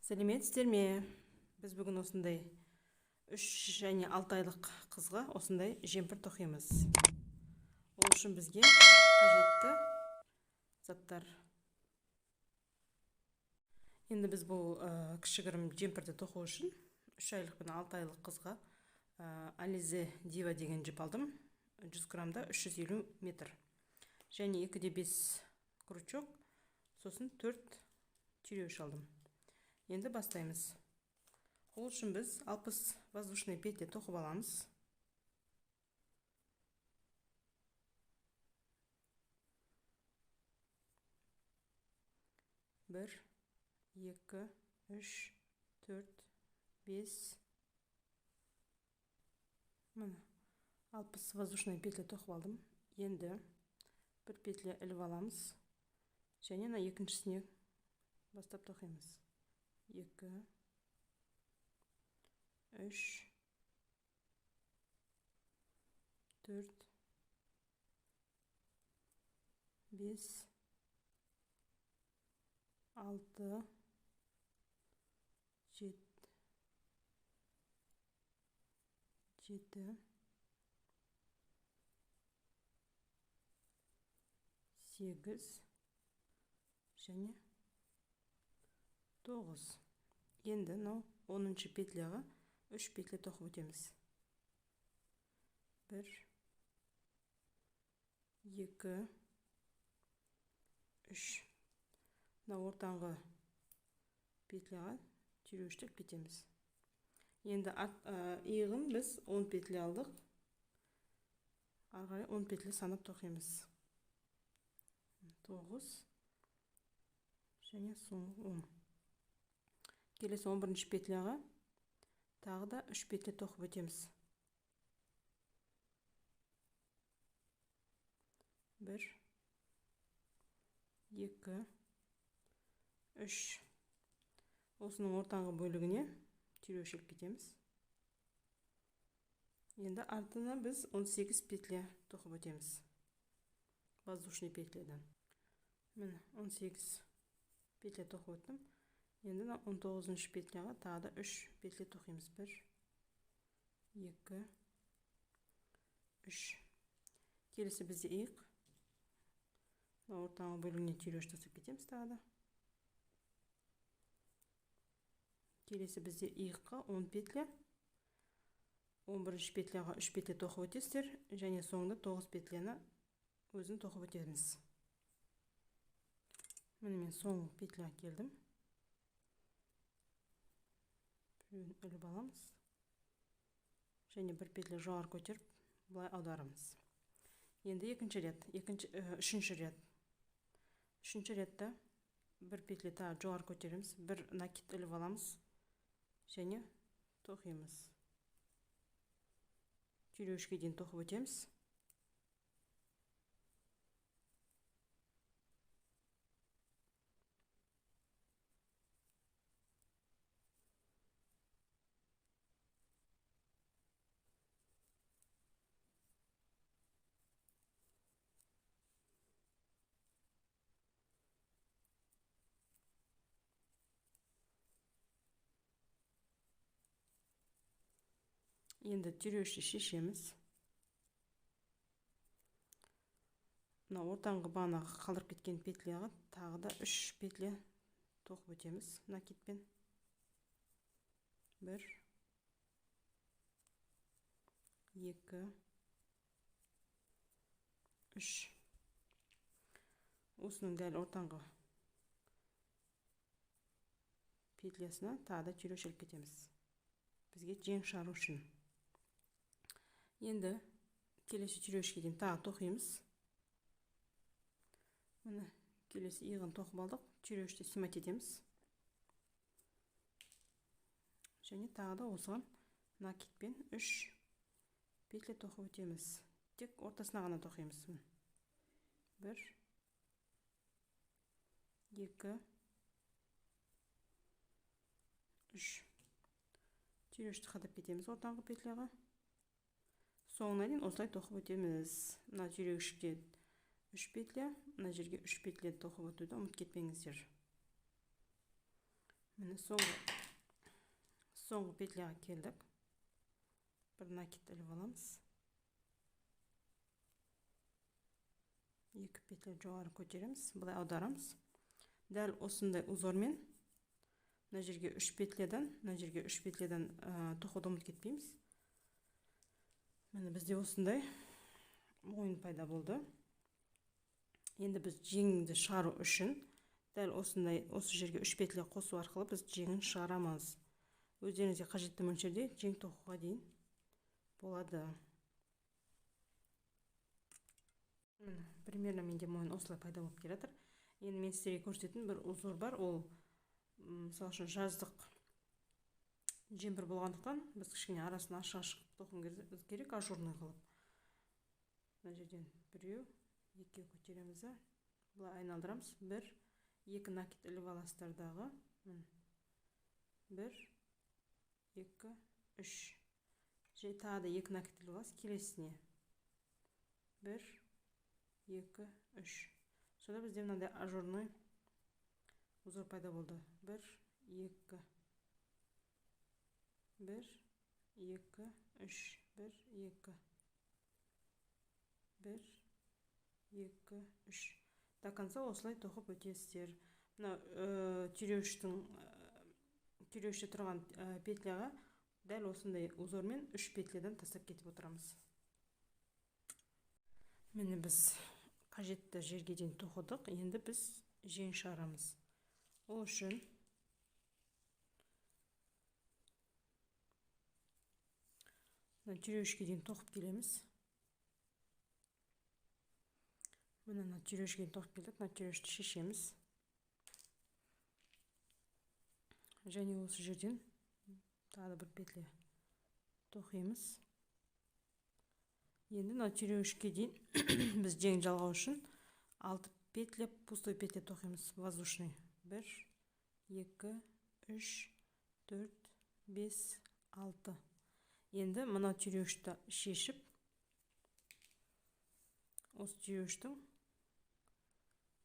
Сәлеметсіздер ме? Біз бүгін осындай 3 және 6 айлық қызға осындай жемпір тоқимыз. Ол үшін бізге қажетті заттар. Енді біз бұл кішігірім жемпірді тоқу үшін 3 айлық пен 6 айлық қызға Alize Diva деген жіп алдым. 100 грамда 350 метр. Және 2,5 крючок, сосын 4 түйреуіш алдым. Енді бастаймыз. Ол үшін біз 60 воздушный петля тоқып аламыз. Бір, екі, үш, төрт, бес. Міне, 60 воздушный петля тоқып алдым. Енді бір петля іліп аламыз. Және екіншісіне бастап тоқимыз. 2, 3, 4, 5, 6, 7, 8 және 9. Енді 10-шы петляға 3 петля тоқып өтеміз. 1, 2, 3. Ортаңғы петляға түйреуіштеп кетеміз. Енді иығын біз 10 петля алдық. Арғай 10 петля санап тоқимыз. 9 және соңғы 10. Келесі 11-ші петляға тағы да 3 петля тоқып өтеміз. 1, 2, 3. Осының ортаңғы бөлігіне түйреуіш кетеміз. Енді артына біз 18 петля тоқып өтеміз. Воздушный петлядан. Міне 18 петля тоқып өттім. Енді 19-шы петляға тағы да 3 петля тоқимыз. 1, 2, 3. Келесі бізде иық. Ортаңғы бөлігіне түйреуіш тасып кетеміз тағы да. Келесі бізде иыққа 10 петля. 11-ші петляға 3 петля тоқып өтесіздер. Және соңында 9 петляны өзін тоқып өтеміз. Міне мен соңғы петля келдім. Іліп аламыз. Және бір петля жоғары көтеріп, бұлай аударамыз. Енді үшінші ряд. Үшінші рядта бір петля тағы жоғары көтереміз. Бір накид іліп аламыз. Және тоқимыз. Түйреуішке дейін тоқып өтеміз. Енді түйреуішті шешеміз. Ортаңғы бағанағы қалдырып кеткен петляға тағы да 3 петля тоқып өтеміз накидпен. 1, 2, 3. Осының дәл ортаңғы петлясына тағы да түйреуіш кетеміз. Бізге жең шығару үшін. Енді келесі түйреуішке дейін тағы тоқимыз. Міне келесі иығын тоқып алдық. Түйреуішті снимать етеміз. Және тағы да осыған накидпен 3 петля тоқып өтеміз. Тек ортасына ғана тоқимыз. 1, 2, 3. Түйреуішті қадап кетеміз ортаңғы петляға. Соңына дейін осылай тоқып өтеміз. Мына түйреуішке 3 петля, мына жерге 3 петля тоқып өтуді ұмытып кетпеңіздер. Міне соңғы петляға келдік. Бір накид іліп аламыз. Екі петля жоғары көтереміз, былай аударамыз. Дәл осындай узормен мына жерге 3 петлядан тоқуды ұмытып кетпейміз. Міне бізде осындай мойын пайда болды. Енді біз жеңді шығару үшін дәл осы жерге 3 петля қосу арқылы біз жеңін шығарамыз. Өздеріңізге қажетті мөлшерде жең тоқуға дейін болады. Примерно менде мойын осылай пайда болып келатыр. Енді мен сіздерге көрсететін бір узор бар. Ол мысалы үшін жаздық жемпір болғандықтан біз кішкене арасын ашық тоқуымыз керек, ажурный қылып. Мына жерден біреу, екеу көтереміз, былай айналдырамыз. 1, 2 накид іліп аласыздар дағы. 1, 2, 3. Тағы да 2 накид іліп аласыз келесіне. 1, 2, 3. Сонда бізде мынандай ажурный узор пайда болды. 1, 2, 1, 2, 3, 1, 2, 1, 2, 3. До конца осылай тоқып өтесіздер. Мына түйреуіште тұрған петляға дәл осындай узормен 3 петлядан тастап кетіп отырамыз. Міне біз қажетті жерге дейін тоқыдық. Енді біз жең шығарамыз. Ол үшін түйреуішке дейін тоқып келеміз. Мына түйреуішке дейін тоқып келдік. Түйреуішті шешеміз. Және осы жерден тағы бір петля тоқимыз. Енді түйреуішке дейін біз жең жалғау үшін 6 петля, пустой петля тоқимыз, воздушный. 1, 2, 3, 4, 5, 6. Енді мына түйреуішті шешіп, осы түйреуіштің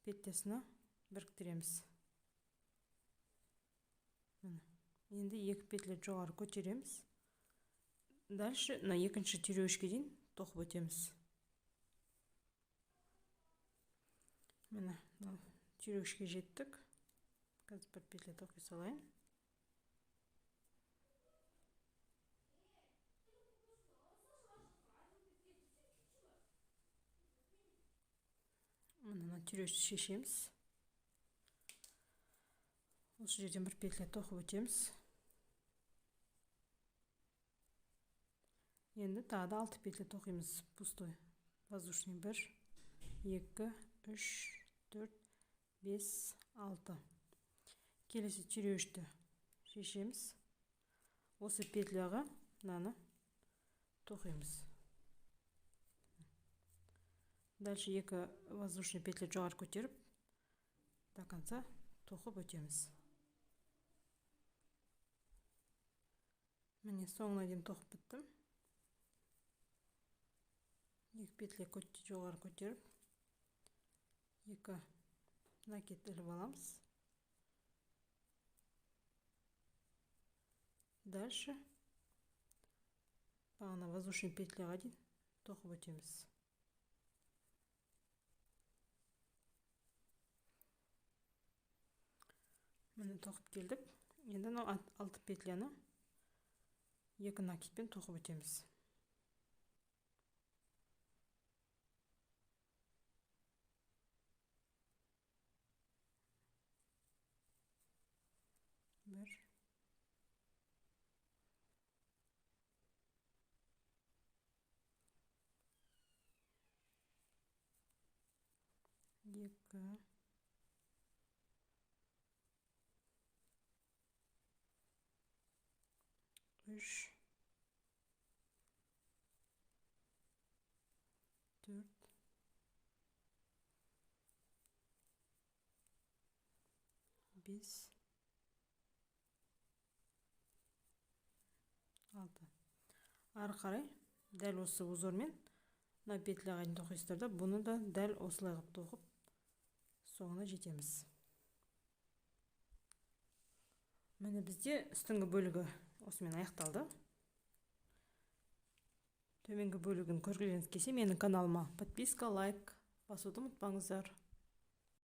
петлясына біріктіреміз. Енді 2 петля жоғары көтереміз. Дальше на екінші түйреуішке дейін тоқып өтеміз. Міне түйреуішке жеттік. Қазір бір петля тоқи салайын. Мына түйреуішті шешеміз. Осы жерден бір петля тоқып өтеміз. Енді тағы да 6 петля тоқимыз, пустой, воздушный. 1, 2, 3, 4, 5, 6. Келесі түйреуішті шешеміз. Осы петляға мынаны тоқимыз. Дальше 2 воздушный петля жоғары көтеріп, до конца тоқып өтеміз. Міне соңына дейін тоқып біттім. 2 петля жоғары көтеріп, 2 накид іліп аламыз. Дальше бағана воздушный петляға дейін тоқып өтеміз. Міне тоқып келдік. Енді 6 петляны 2 накидпен тоқып өтеміз. Bir. Екі. Үш. Төрт. Бес. 6. Ары қарай дәл осы узормен мына петляға дейін тоқисыздар да, бұны да дәл осылай қылып тоқып соңына жетеміз. Міне бізде үстіңгі бөлігі осымен аяқталды. Төменгі бөлігін көргілеріңіз келсе, менің каналыма подписка, лайк басуды ұмытпаңыздар.